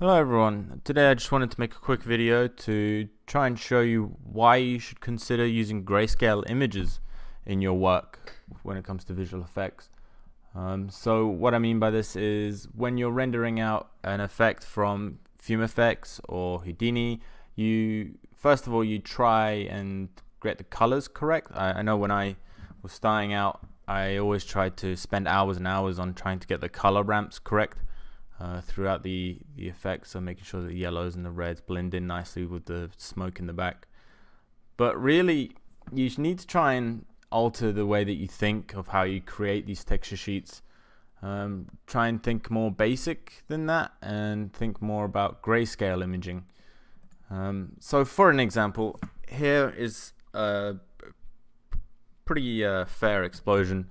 Hello everyone, today I just wanted to make a quick video to try and show you why you should consider using grayscale images in your work when it comes to visual effects. So what I mean by this is when you're rendering out an effect from Fume Effects or Houdini, first of all you try and get the colors correct. I know when I was starting out I always tried to spend hours and hours on trying to get the color ramps correct. Throughout the effects, so making sure the yellows and the reds blend in nicely with the smoke in the back. But really, you need to try and alter the way that you think of how you create these texture sheets. Try and think more basic than that and think more about grayscale imaging. So for an example, here is a pretty fair explosion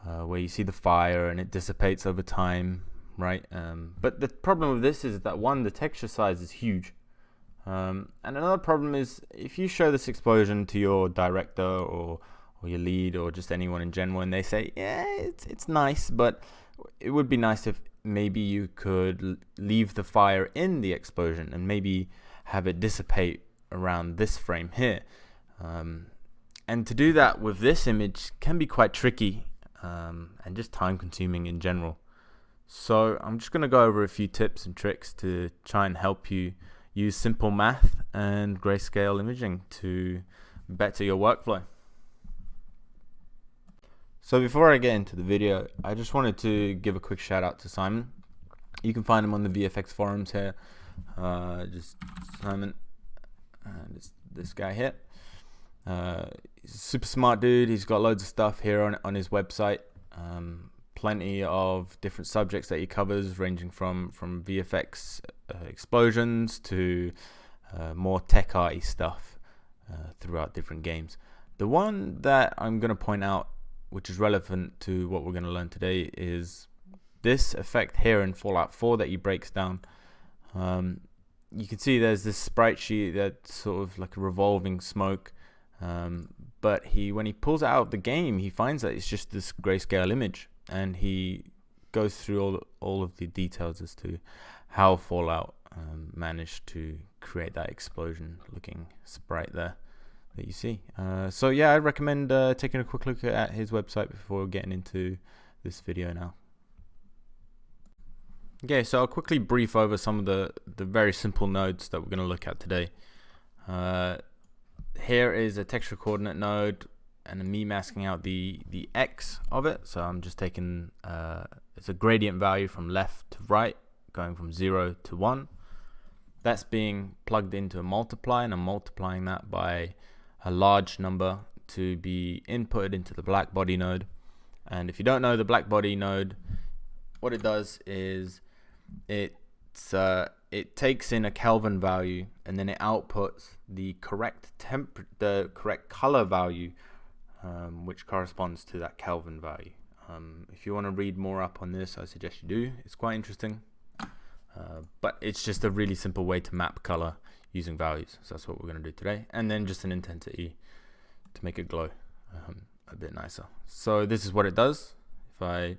where you see the fire and it dissipates over time. Right, but the problem with this is that one, the texture size is huge, and another problem is if you show this explosion to your director or your lead or just anyone in general, and they say, yeah, it's nice, but it would be nice if maybe you could leave the fire in the explosion and maybe have it dissipate around this frame here, and to do that with this image can be quite tricky and just time consuming in general. So I'm just going to go over a few tips and tricks to try and help you use simple math and grayscale imaging to better your workflow. So before I get into the video, I just wanted to give a quick shout out to Simon. You can find him on the VFX forums here. Just Simon, this guy here. He's a super smart dude. He's got loads of stuff here on his website. Plenty of different subjects that he covers, ranging from VFX explosions to more tech arty stuff throughout different games. The one that I'm going to point out, which is relevant to what we're going to learn today, is this effect here in Fallout 4 that he breaks down. You can see there's this sprite sheet that's sort of like a revolving smoke, but when he pulls it out of the game, he finds that it's just this grayscale image. And he goes through all of the details as to how Fallout managed to create that explosion looking sprite there that you see. So yeah, I recommend taking a quick look at his website before getting into this video now. Okay, so I'll quickly brief over some of the very simple nodes that we're going to look at today. Here is a texture coordinate node and me masking out the X of it. So I'm just taking it's a gradient value from left to right, going from 0 to 1. That's being plugged into a multiply, and I'm multiplying that by a large number to be inputted into the black body node. And if you don't know the black body node, what it does is it takes in a Kelvin value and then it outputs the correct color value, which corresponds to that Kelvin value. If you want to read more up on this, I suggest you do. It's quite interesting, but it's just a really simple way to map color using values. So that's what we're going to do today, and then just an intensity to make it glow a bit nicer. So this is what it does. If I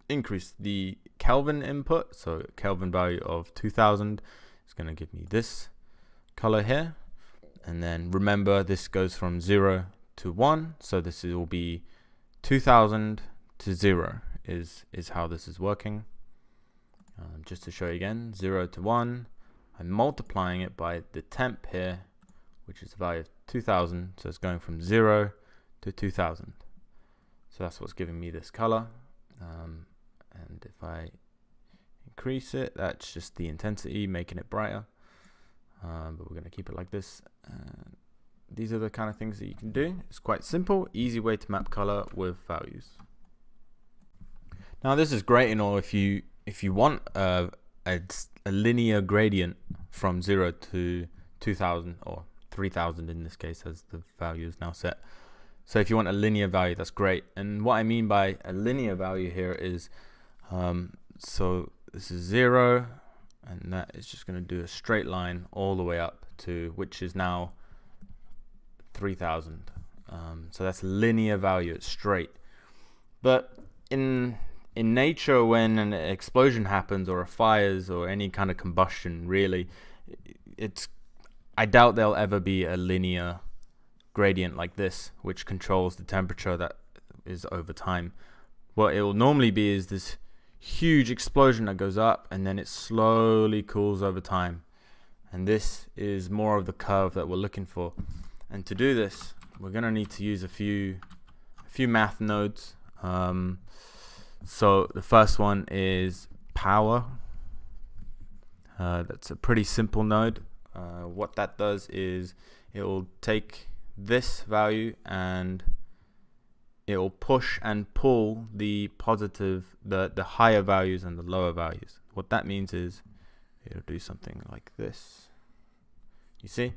increase the Kelvin input, so Kelvin value of 2000 is going to give me this color here, and then remember this goes from 0 to 1, so this will be 2000 to 0 is how this is working. Just to show you again, 0 to 1, I'm multiplying it by the temp here, which is the value of 2000, so it's going from 0 to 2000. So that's what's giving me this color. And if I increase it, that's just the intensity making it brighter, but we're going to keep it like this. These are the kind of things that you can do. It's quite simple, easy way to map color with values. Now this is great and all if you want a linear gradient from 0 to 2000 or 3000 in this case, as the value is now set. So if you want a linear value, that's great. And what I mean by a linear value here is, so this is 0, and that is just going to do a straight line all the way up to, which is now 3000. So that's linear value, it's straight. But in in nature, when an explosion happens or a fires or any kind of combustion, really, I doubt there'll ever be a linear gradient like this, which controls the temperature that is over time. What it will normally be is this huge explosion that goes up and then it slowly cools over time. And this is more of the curve that we're looking for. And to do this, we're going to need to use a few math nodes. So the first one is power. That's a pretty simple node. What that does is it will take this value and it will push and pull the positive, the higher values and the lower values. What that means is it'll do something like this. You see?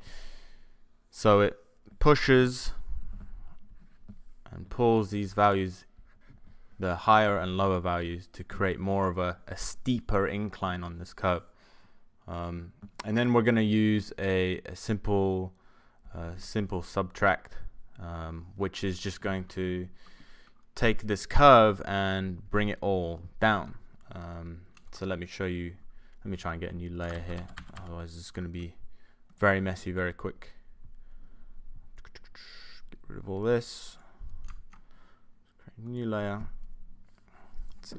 So it pushes and pulls these values, the higher and lower values, to create more of a steeper incline on this curve. And then we're going to use a simple subtract, which is just going to take this curve and bring it all down. So let me show you. Let me try and get a new layer here. Otherwise, it's going to be very messy very quick. Get rid of all this. Create a new layer. Let's see.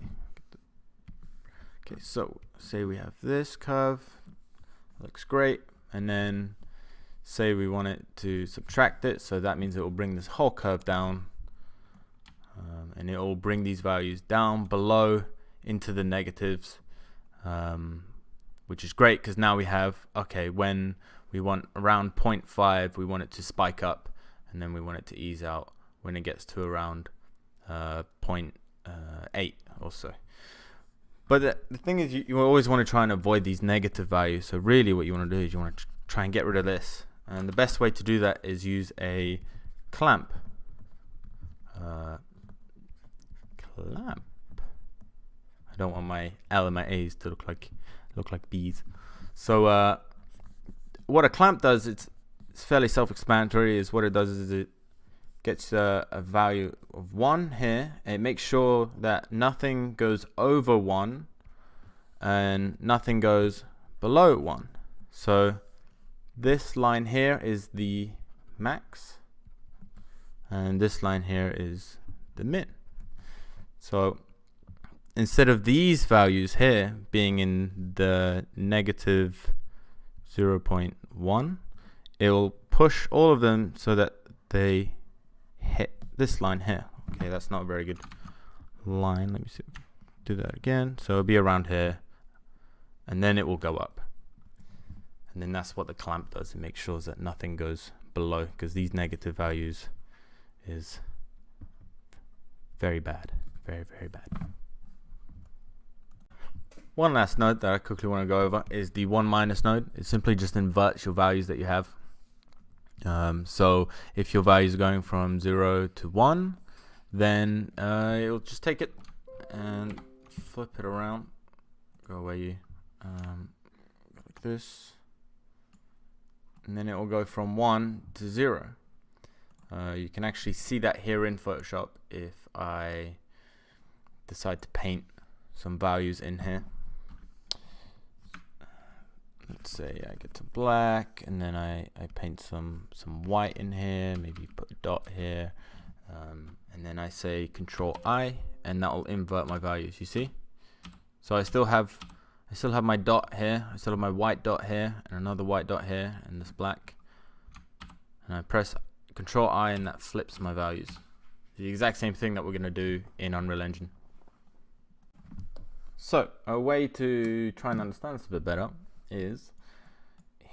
Okay, so say we have this curve. Looks great. And then say we want it to subtract it. So that means it will bring this whole curve down. And it will bring these values down below into the negatives. Which is great because now we have, okay, when we want around 0.5, we want it to spike up, and then we want it to ease out when it gets to around 0.8 or so. But the thing is, you always want to try and avoid these negative values. So really what you want to do is you want to try and get rid of this. And the best way to do that is use a clamp. I don't want my L and my A's to look like B's. So what a clamp does, it's fairly self-explanatory. Is what it does is it gets a value of 1 here, and it makes sure that nothing goes over 1 and nothing goes below 1. So this line here is the max, and this line here is the min. So instead of these values here being in the negative 0.1, it will push all of them so that they hit this line here. Okay, that's not a very good line. Let me see. Do that again. So it'll be around here, and then it will go up. And then that's what the clamp does. It makes sure that nothing goes below, because these negative values is very bad. Very, very bad. One last node that I quickly want to go over is the 1 minus node. It simply just inverts your values that you have. So if your values are going from 0 to 1, then it'll just take it and flip it around. Go where you like this, and then it will go from 1 to 0. You can actually see that here in Photoshop if I decide to paint some values in here. Let's say I get to black, and then I paint some white in here, maybe put a dot here, and then I say Control I, and that will invert my values. You see? So I still have my dot here, I still have my white dot here, and another white dot here, and this black, and I press Control I, and that flips my values. The exact same thing that we're going to do in Unreal Engine. So a way to try and understand this a bit better is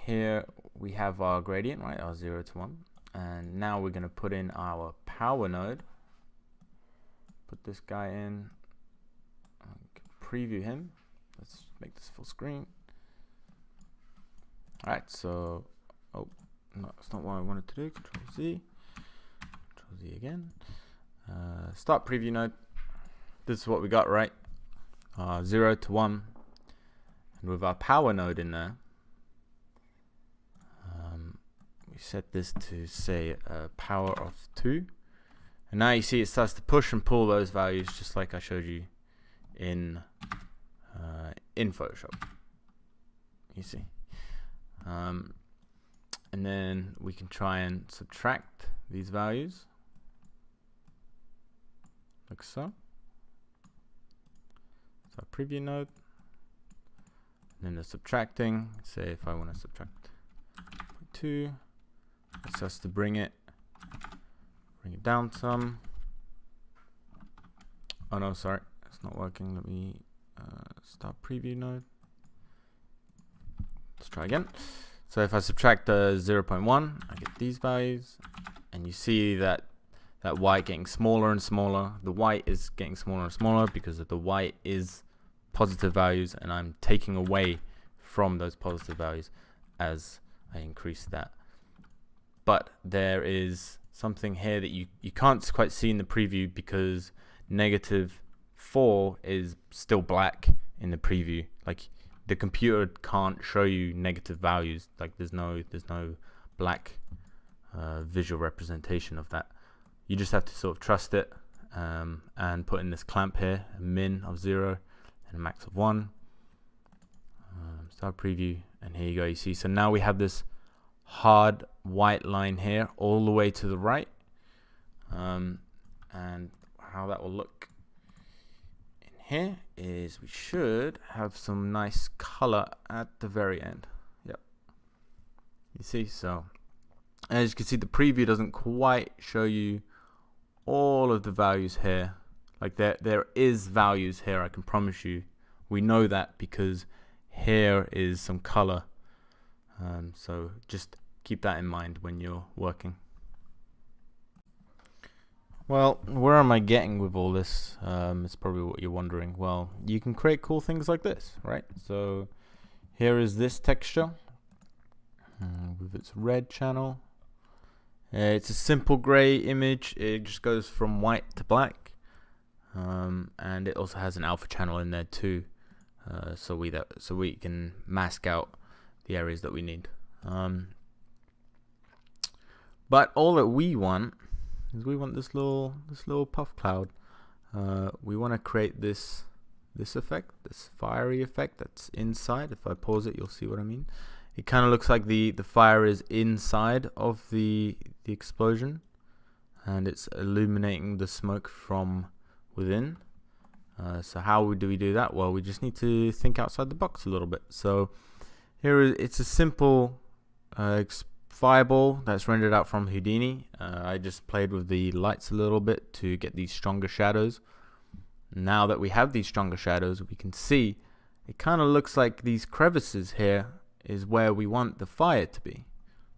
here we have our gradient, right, our 0 to 1, and now we're going to put in our power node. Put this guy in, preview him. Let's make this full screen. Alright, so no, that's not what I wanted to do. Control Z again. Start preview node. This is what we got, right? 0 to 1, and with our power node in there, we set this to say a power of 2, and now you see it starts to push and pull those values just like I showed you in Photoshop. You see, and then we can try and subtract these values like so. So preview node, and then the subtracting. Say if I want to subtract 0.2, it's just to bring it down some. Oh no, sorry, it's not working. Let me start preview node. Let's try again. So if I subtract the 0.1, I get these values, and you see that white getting smaller and smaller. The white is getting smaller and smaller because the white is positive values, and I'm taking away from those positive values as I increase that. But there is something here that you can't quite see in the preview because -4 is still black in the preview. Like the computer can't show you negative values. Like there's no black visual representation of that. You just have to sort of trust it and put in this clamp here, a min of 0 and a max of 1. Start preview, and here you go. You see, so now we have this hard white line here all the way to the right, and how that will look in here is we should have some nice color at the very end. Yep, you see, so as you can see, the preview doesn't quite show you all of the values here. Like there is values here, I can promise you. We know that because here is some color. So just keep that in mind when you're working. Well, where am I getting with all this? It's probably what you're wondering. Well, you can create cool things like this, right? So here is this texture with its red channel. It's a simple gray image. It just goes from white to black, and it also has an alpha channel in there too, so we can mask out the areas that we need. But all that we want is this little puff cloud. We want to create this effect, this fiery effect that's inside. If I pause it, you'll see what I mean. It kind of looks like the fire is inside of the explosion, and it's illuminating the smoke from within. So how do we do that? Well, we just need to think outside the box a little bit. So here it's a simple fireball that's rendered out from Houdini. I just played with the lights a little bit to get these stronger shadows. Now that we have these stronger shadows, we can see it kind of looks like these crevices here is where we want the fire to be.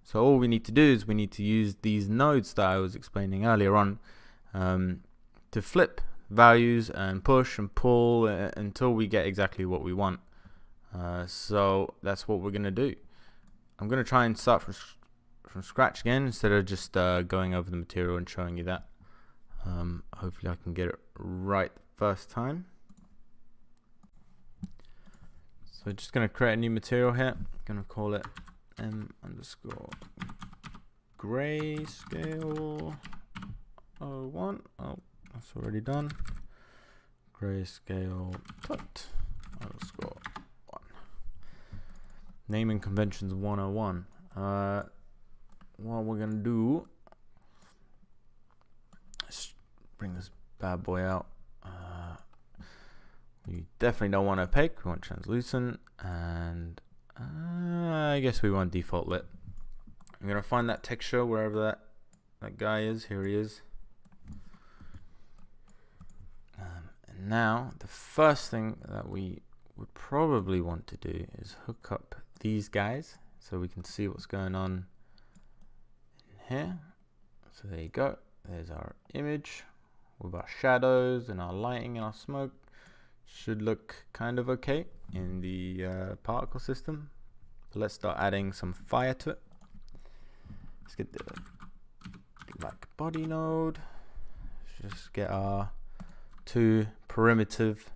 So all we need to do is we need to use these nodes that I was explaining earlier on to flip values and push and pull until we get exactly what we want. So that's what we're going to do. I'm going to try and start from scratch again instead of just going over the material and showing you that. Hopefully I can get it right first time. So just going to create a new material here. Going to call it m_grayscale 01. Oh, that's already done. Grayscale _1. Naming conventions 101. What we're gonna do, let's bring this bad boy out. We definitely don't want opaque, we want translucent, and I guess we want default lit. I'm gonna find that texture wherever that guy is. Here he is. And now the first thing that we would probably want to do is hook up these guys so we can see what's going on in here. So there you go. There's our image with our shadows and our lighting and our smoke. Should look kind of okay in the particle system. But let's start adding some fire to it. Let's get the black body node. Let's just get our 2 primitive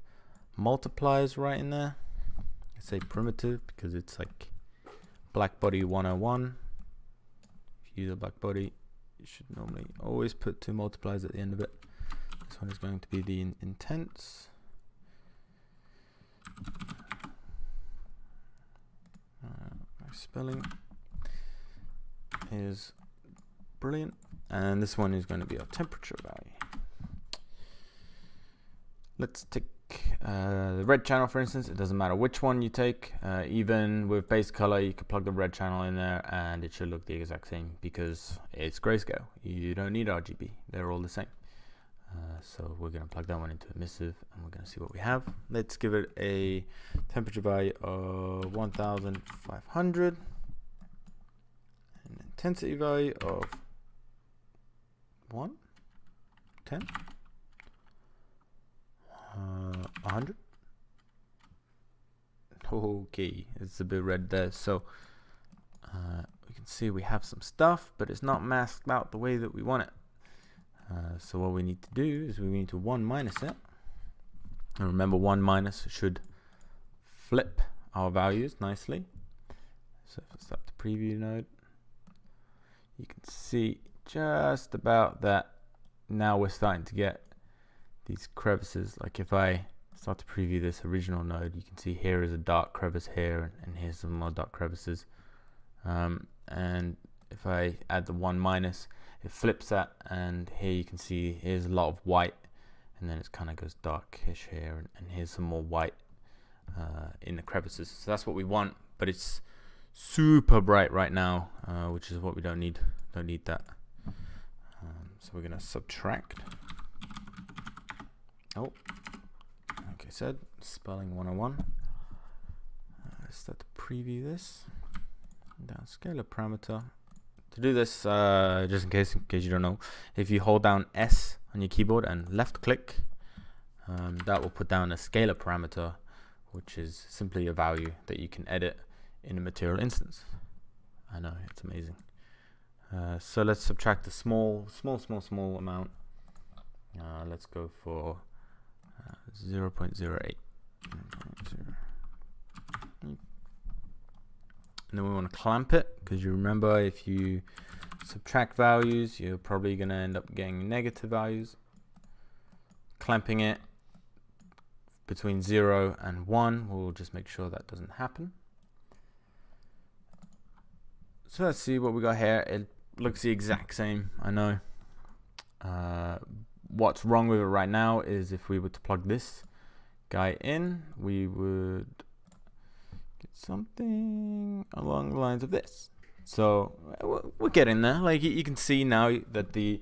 multipliers right in there. I say primitive because it's like black body 101. If you use a black body, you should normally always put 2 multipliers at the end of it. This one is going to be the intense. My spelling is brilliant, and this one is going to be our temperature value. Let's take the red channel, for instance. It doesn't matter which one you take. Even with base color, you could plug the red channel in there and it should look the exact same because it's grayscale. You don't need RGB. They're all the same. So we're going to plug that one into emissive and we're going to see what we have. Let's give it a temperature value of 1500, an intensity value of 10, 100. Okay, it's a bit red there, so we can see we have some stuff, but it's not masked out the way that we want it. So what we need to do is we need to 1 minus it, and remember 1 minus should flip our values nicely. So if I start the preview node, you can see just about that. Now we're starting to get these crevices. Like if I start to preview this original node, you can see here is a dark crevice here, and here's some more dark crevices. And if I add the 1 minus, it flips that, and here you can see here's a lot of white, and then it kind of goes darkish here, and here's some more white in the crevices. So that's what we want, but it's super bright right now, which is what we don't need. Don't need that. So we're gonna subtract. Oh, like I said, spelling 101. Let's start to preview this. Downscaler parameter. To do this, just in case you don't know, if you hold down S on your keyboard and left click, that will put down a scalar parameter, which is simply a value that you can edit in a material instance. I know, it's amazing. So let's subtract a small amount. Let's go for 0.08. And then we want to clamp it, because you remember if you subtract values, you're probably going to end up getting negative values. Clamping it between 0 and 1 will just make sure that doesn't happen. So let's see what we got here. It looks the exact same, I know. What's wrong with it right now is if we were to plug this guy in, we would get something along the lines of this. So we're getting there. Like you can see now that the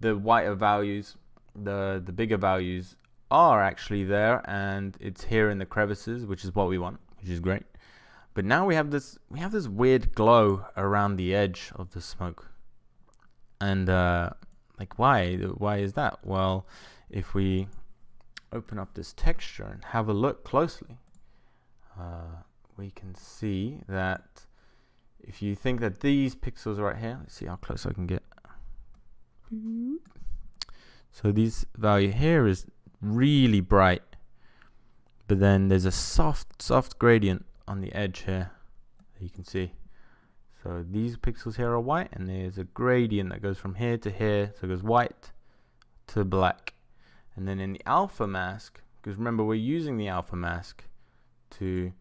whiter values, the bigger values are actually there, and it's here in the crevices, which is what we want, which is great. But now we have this weird glow around the edge of the smoke, and like why is that? Well, if we open up this texture and have a look closely, we can see that if you think that these pixels right here, let's see how close I can get. So this value here is really bright, but then there's a soft gradient on the edge here that you can see. So these pixels here are white, and there's a gradient that goes from here to here, so it goes white to black. And then in the alpha mask, because remember we're using the alpha mask to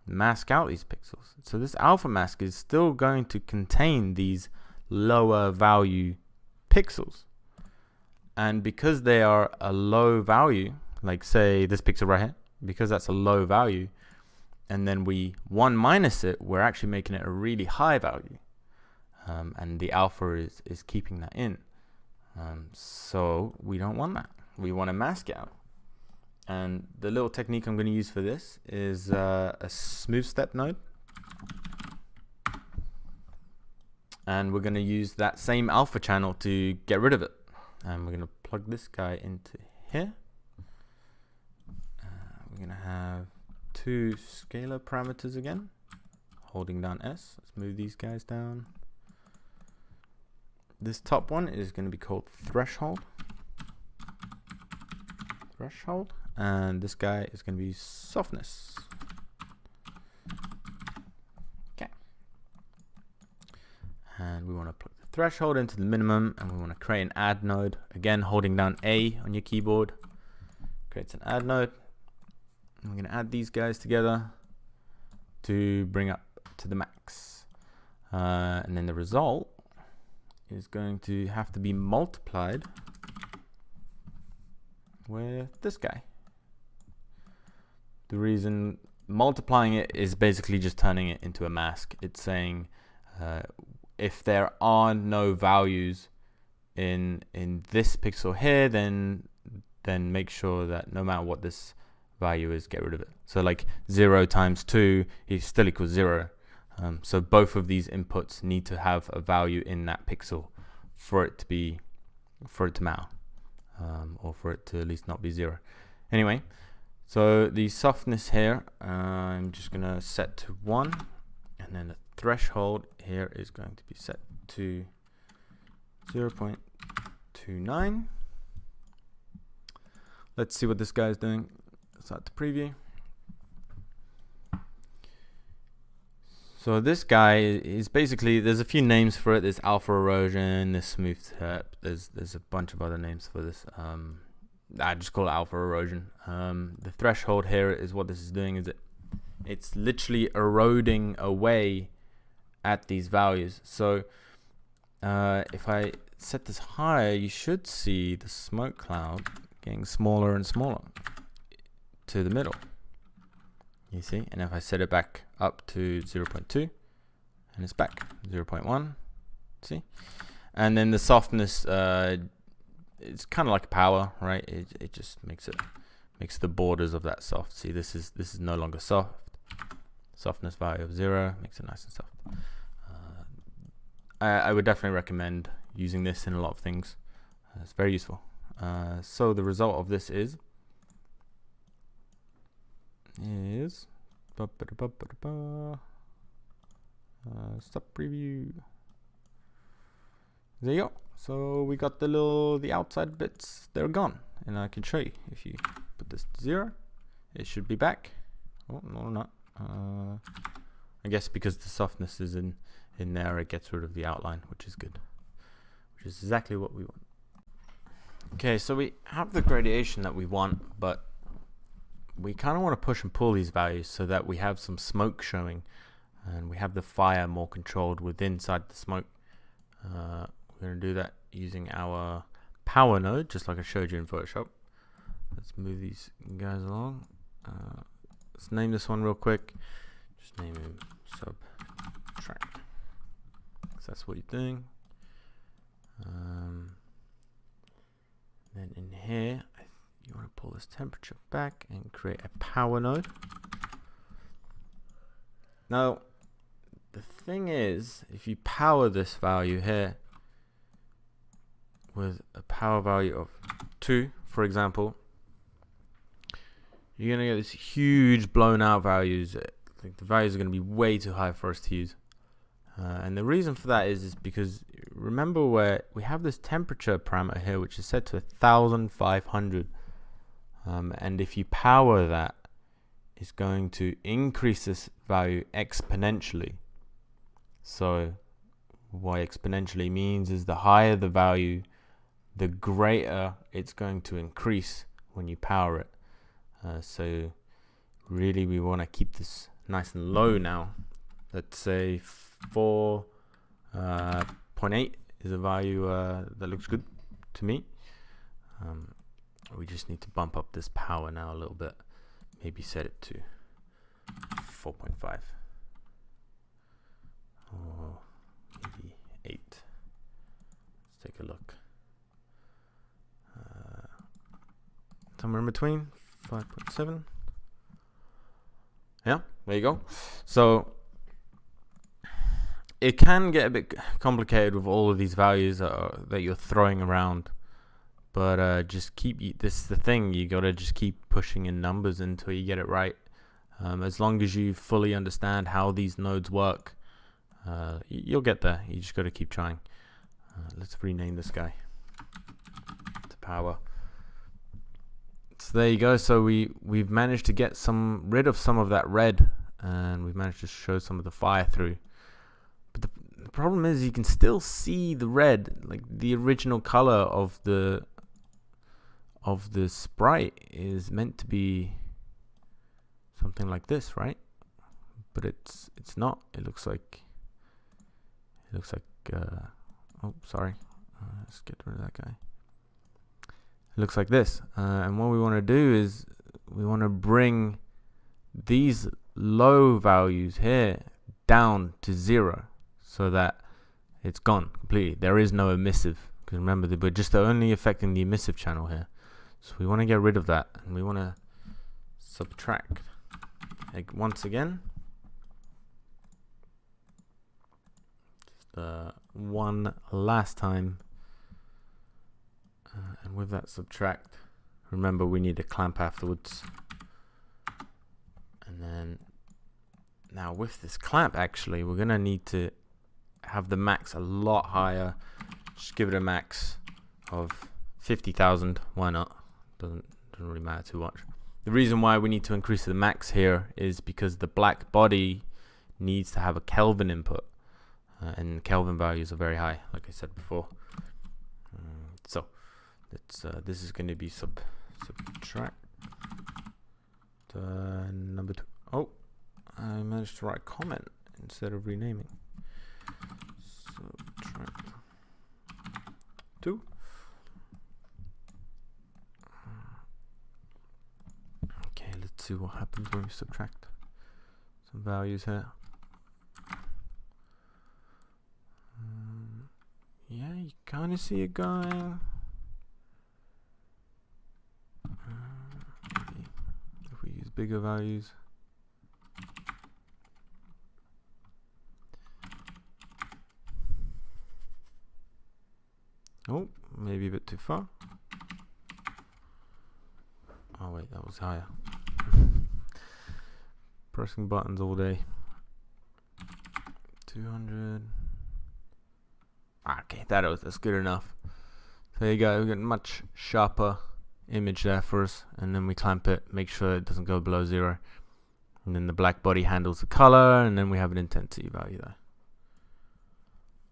mask out these pixels, so this alpha mask is still going to contain these lower value pixels, and because they are a low value, like say this pixel right here, because that's a low value, and then we 1 minus it, we're actually making it a really high value, and the alpha is keeping that in. So we don't want that. We want to mask it out. And the little technique I'm going to use for this is a smooth step node, and we're going to use that same alpha channel to get rid of it. And we're going to plug this guy into here. We're going to have 2 scalar parameters again, holding down S. Let's move these guys down. This top one is going to be called threshold, and this guy is going to be softness. Okay, and we want to plug the threshold into the minimum, and we want to create an add node. Again, holding down A on your keyboard creates an add node. I'm going to add these guys together to bring up to the max. And then the result is going to have to be multiplied with this guy. The reason multiplying it is basically just turning it into a mask. It's saying if there are no values in this pixel here, then make sure that no matter what this value is, get rid of it. So like 0 times 2 is still equals 0. So both of these inputs need to have a value in that pixel for it to matter, or for it to at least not be 0. Anyway, so the softness here, I'm just gonna set to 1, and then the threshold here is going to be set to 0.29. Let's see what this guy is doing. Start the preview. So this guy is basically, there's a few names for it. There's alpha erosion, there's smooth tip, there's a bunch of other names for this. I just call it alpha erosion. The threshold here is what this is doing, is it's literally eroding away at these values. So if I set this higher, you should see the smoke cloud getting smaller and smaller to the middle. You see, and if I set it back up to 0.2, and it's back 0.1, see, and then the softness, it's kind of like a power, right? It just makes the borders of that soft. See, this is no longer soft. Softness value of 0 makes it nice and soft. I would definitely recommend using this in a lot of things. It's very useful. So the result of this is stop preview. There you go. So we got the outside bits, they're gone, and I can show you. If you put this to 0, it should be back. Oh no, not. I guess because the softness is in there, it gets rid of the outline, which is good, which is exactly what we want. Okay, so we have the gradation that we want, but we kind of want to push and pull these values so that we have some smoke showing, and we have the fire more controlled inside the smoke. We're going to do that using our power node, just like I showed you in Photoshop. Let's move these guys along. Let's name this one real quick. Just name him subtract. So that's what you're doing. Then in here, you want to pull this temperature back and create a power node. Now, the thing is, if you power this value here with a power value of 2, for example, you're going to get this huge blown out values. Like the values are going to be way too high for us to use. And the reason for that is because remember where we have this temperature parameter here, which is set to 1500. And if you power that, it's going to increase this value exponentially. So what exponentially means is the higher the value, the greater it's going to increase when you power it. So really we want to keep this nice and low now. Let's say 4.8 is a value that looks good to me. We just need to bump up this power now a little bit. Maybe set it to 4.5 or maybe 8. Let's take a look. Somewhere in between, 5.7. Yeah, there you go. So it can get a bit complicated with all of these values that you're throwing around. But just this is the thing, you gotta just keep pushing in numbers until you get it right. As long as you fully understand how these nodes work, you'll get there. You just gotta keep trying. Let's rename this guy to power. So there you go. So we've managed to get rid of some of that red, and we've managed to show some of the fire through. But the problem is you can still see the red, like the original color of the sprite is meant to be something like this, right? But it's not. It looks like oh, sorry. Let's get rid of that guy. It looks like this, and what we want to do is we want to bring these low values here down to 0 so that it's gone completely. There is no emissive, because remember that we're just only affecting the emissive channel here. So we want to get rid of that, and we want to subtract. Like once again, just one last time, and with that subtract, remember we need a clamp afterwards. And then now with this clamp, actually we're gonna need to have the max a lot higher. Just give it a max of 50,000. Why not? Doesn't really matter too much. The reason why we need to increase the max here is because the black body needs to have a Kelvin input, and Kelvin values are very high, like I said before. So this is going to be subtract number 2. Oh, I managed to write a comment instead of renaming. Subtract 2. Okay, let's see what happens when we subtract some values here. Yeah, you kind of see it going. Maybe if we use bigger values. Oh, maybe a bit too far. Oh wait, that was higher. Pressing buttons all day. 200. Okay, that's good enough. So there you go, we get a much sharper image there for us, and then we clamp it, make sure it doesn't go below 0, and then the black body handles the color, and then we have an intensity value there.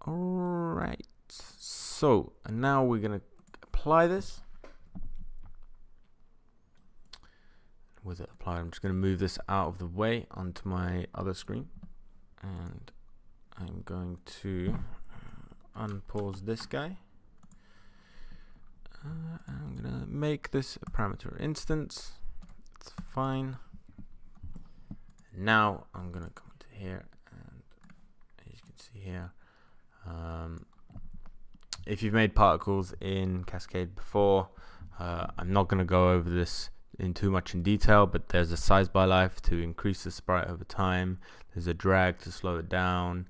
Alright, so and now we're gonna apply this. With it applied, I'm just gonna move this out of the way onto my other screen, and I'm going to unpause this guy. I'm gonna make this a parameter instance. It's fine. Now I'm gonna come to here, and as you can see here, if you've made particles in Cascade before, I'm not gonna go over this in too much in detail, but there's a size by life to increase the sprite over time. There's a drag to slow it down.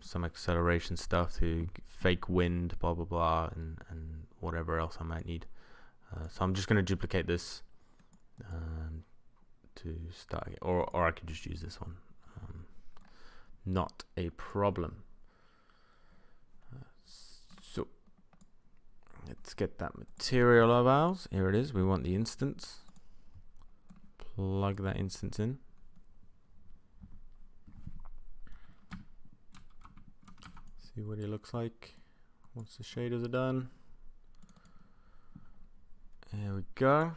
Some acceleration stuff to fake wind, blah blah blah, and whatever else I might need. So I'm just going to duplicate this to start, or I could just use this one. Not a problem. So let's get that material of ours. Here it is. We want the instance. Plug that instance in. See what he looks like once the shaders are done. There we go.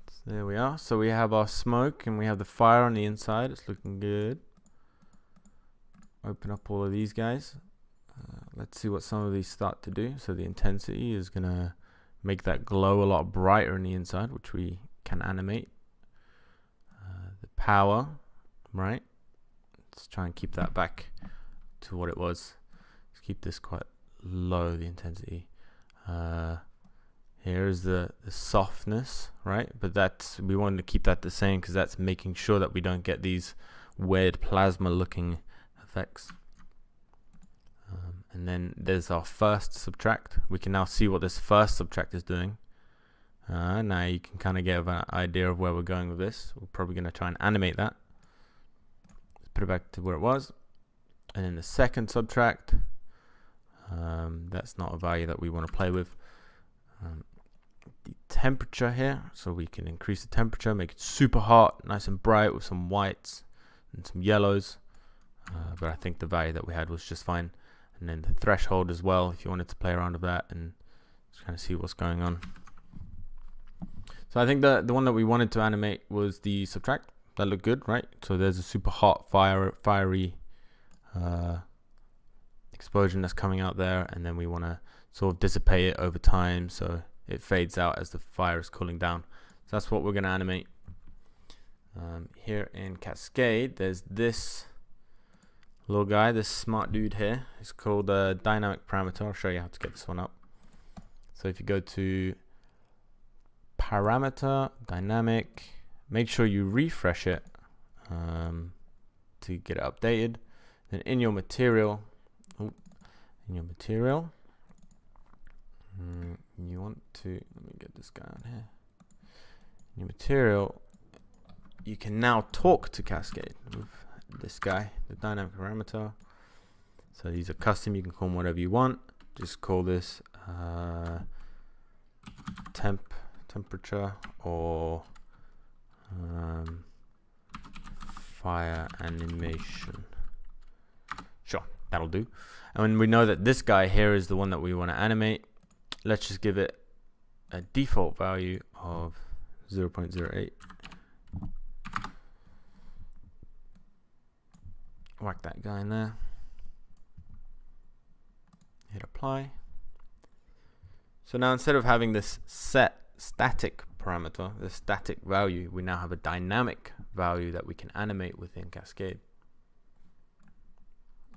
So there we are. So we have our smoke and we have the fire on the inside. It's looking good. Open up all of these guys. Let's see what some of these start to do. So the intensity is going to make that glow a lot brighter on the inside, which we can animate. The power, right? Let's try and keep that back to what it was. Let's keep this quite low, the intensity. Here's the softness, right? But we wanted to keep that the same because that's making sure that we don't get these weird plasma looking effects. And then there's our first subtract. We can now see what this first subtract is doing. Now you can kind of get an idea of where we're going with this. We're probably going to try and animate that. Let's put it back to where it was. And then the second subtract, that's not a value that we want to play with. The temperature here, so we can increase the temperature, make it super hot, nice and bright with some whites and some yellows. But I think the value that we had was just fine. And then the threshold as well, if you wanted to play around with that and just kind of see what's going on. So I think the one that we wanted to animate was the subtract. that look good, right? So there's a super hot, fiery explosion that's coming out there, and then we want to sort of dissipate it over time so it fades out as the fire is cooling down. So that's what we're going to animate. Here in Cascade, there's this little guy, this smart dude here. It's called a dynamic parameter. I'll show you how to get this one up. So if you go to parameter, dynamic, make sure you refresh it to get it updated. Then in your material, you want to, let me get this guy on here. In your material, you can now talk to Cascade with this guy, the dynamic parameter. So these are custom, you can call them whatever you want. Just call this temperature or fire animation. Sure, that'll do. And we know that this guy here is the one that we want to animate. Let's just give it a default value of 0.08. Whack that guy in there. Hit apply. So now instead of having this set static parameter, the static value, we now have a dynamic value that we can animate within Cascade.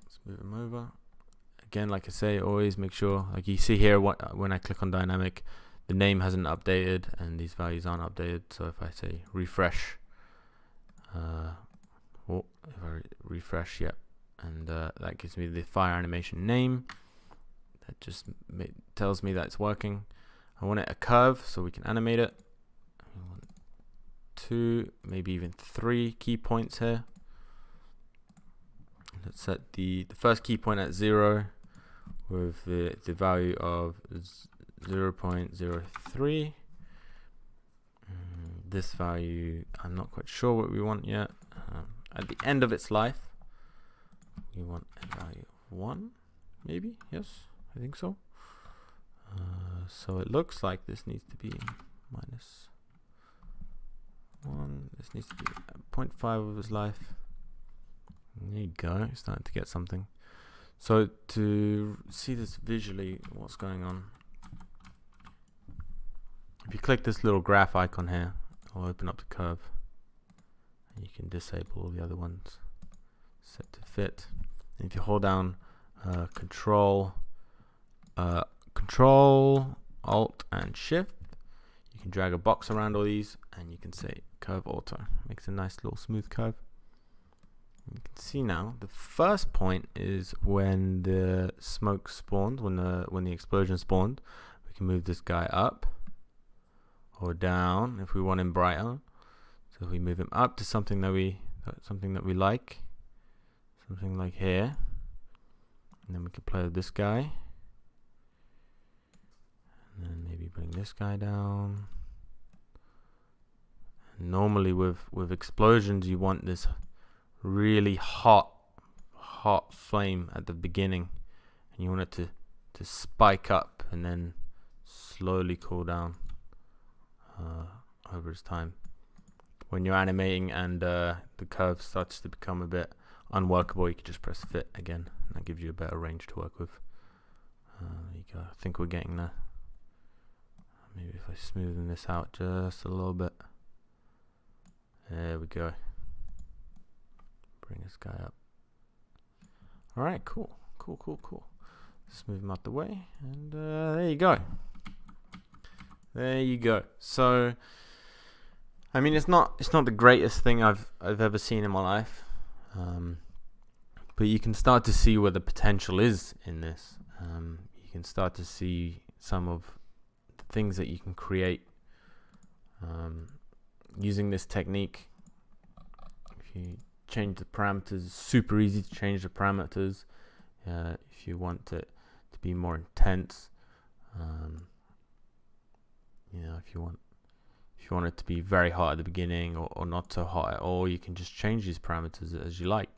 Let's move him over. Again, like I say, always make sure, like you see here, when I click on dynamic, the name hasn't updated and these values aren't updated. So if I say refresh, if I refresh, and that gives me the fire animation name. That just tells me that it's working. I want it a curve so we can animate it. I want 2, maybe even 3 key points here. Let's set the first key point at 0 with the value of 0.03. This value, I'm not quite sure what we want yet. At the end of its life, we want a value of 1, maybe. Yes, I think so. So it looks like this needs to be -1. This needs to be 0.5 of its life. There you go. It's starting to get something. So to see this visually, what's going on? If you click this little graph icon here, I'll open up the curve. And you can disable all the other ones. Set to fit. And if you hold down Control, Alt, and Shift, you can drag a box around all these, and you can say Curve Auto. Makes a nice little smooth curve. You can see now the first point is when the smoke spawned, when the explosion spawned. We can move this guy up or down if we want him brighter. So if we move him up to something that we like, something like here, and then we can play with this guy, and then maybe bring this guy down. And normally with explosions, you want this really hot flame at the beginning, and you want it to spike up and then slowly cool down over its time. When you're animating and the curve starts to become a bit unworkable, you can just press fit again, and that gives you a better range to work with. There you go. I think we're getting there. Maybe if I smoothen this out just a little bit. There we go. Bring this guy up. Alright, cool. Just move him out the way, and there you go. There you go. So, I mean, it's not the greatest thing I've ever seen in my life, but you can start to see where the potential is in this. You can start to see some of the things that you can create using this technique. If you change the parameters, it's super easy to change the parameters. If you want it to be more intense, if you want it to be very hot at the beginning or not so hot at all, you can just change these parameters as you like.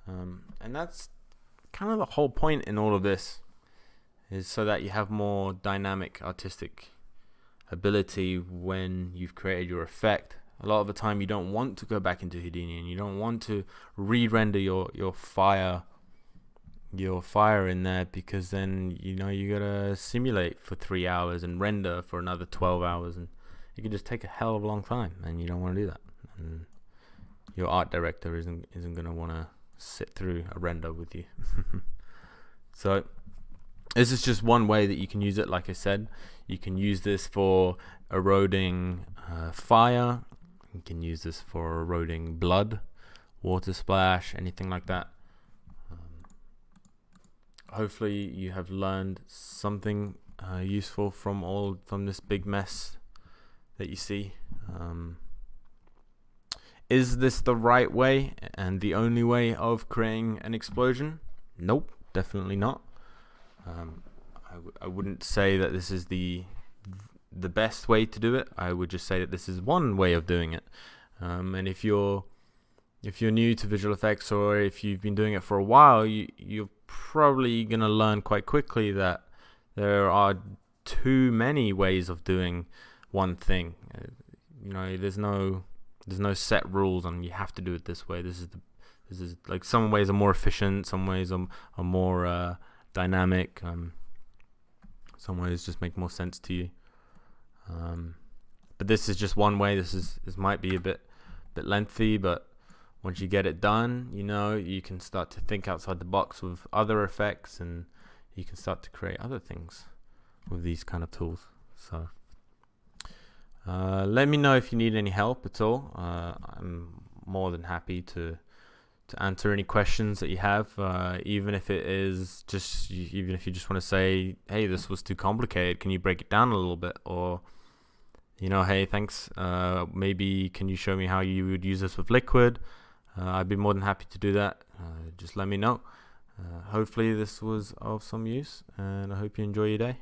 And that's kind of the whole point in all of this, is so that you have more dynamic artistic ability when you've created your effect A lot of the time you don't want to go back into Houdini, and you don't want to re-render your fire in there, because then you gotta simulate for 3 hours and render for another 12 hours, and it can just take a hell of a long time, and you don't want to do that. And your art director isn't gonna want to sit through a render with you. So this is just one way that you can use it. Like I said, you can use this for eroding fire. You can use this for eroding blood, water splash, anything like that. Hopefully you have learned something useful from this big mess that you see. Is this the right way and the only way of creating an explosion? Nope, definitely not. I wouldn't say that this is the best way to do it. I would just say that this is one way of doing it. And if you're new to visual effects, or if you've been doing it for a while, you're probably gonna learn quite quickly that there are too many ways of doing one thing. There's no set rules on you have to do it this way. This is like, some ways are more efficient, some ways are more dynamic, some ways just make more sense to you. But this is just one way. This might be a bit lengthy, but once you get it done, you can start to think outside the box with other effects, and you can start to create other things with these kind of tools. So let me know if you need any help at all. I'm more than happy to answer any questions that you have, even if you just want to say, hey, this was too complicated, can you break it down a little bit? Or hey, thanks, maybe can you show me how you would use this with liquid? I'd be more than happy to do that. Just let me know. Hopefully this was of some use, and I hope you enjoy your day.